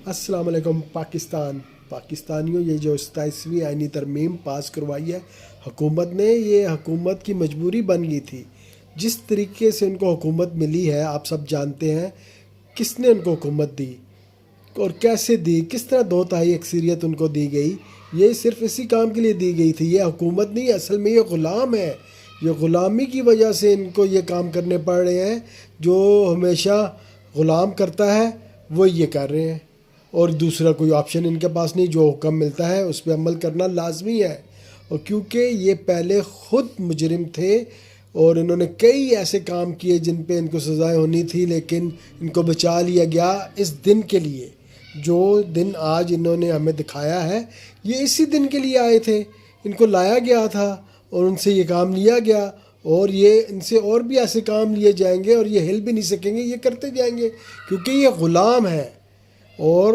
السلام علیکم پاکستانیوں، یہ جو 27ویں آئینی ترمیم پاس کروائی ہے حکومت نے، یہ حکومت کی مجبوری بن گئی تھی۔ جس طریقے سے ان کو حکومت ملی ہے آپ سب جانتے ہیں، کس نے ان کو حکومت دی اور کیسے دی، کس طرح 2/3 اکثریت ان کو دی گئی۔ یہ صرف اسی کام کے لیے دی گئی تھی، یہ حکومت نہیں، اصل میں یہ غلام ہے۔ یہ غلامی کی وجہ سے ان کو یہ کام کرنے پڑ رہے ہیں، جو ہمیشہ غلام کرتا ہے وہ یہ کر رہے ہیں، اور دوسرا کوئی آپشن ان کے پاس نہیں۔ جو حکم ملتا ہے اس پہ عمل کرنا لازمی ہے، اور کیونکہ یہ پہلے خود مجرم تھے اور انہوں نے کئی ایسے کام کیے جن پہ ان کو سزائیں ہونی تھی، لیکن ان کو بچا لیا گیا اس دن کے لیے۔ جو دن آج انہوں نے ہمیں دکھایا ہے، یہ اسی دن کے لیے آئے تھے، ان کو لایا گیا تھا اور ان سے یہ کام لیا گیا، اور یہ ان سے اور بھی ایسے کام لیے جائیں گے اور یہ ہل بھی نہیں سکیں گے، یہ کرتے جائیں گے کیونکہ یہ غلام ہے۔ اور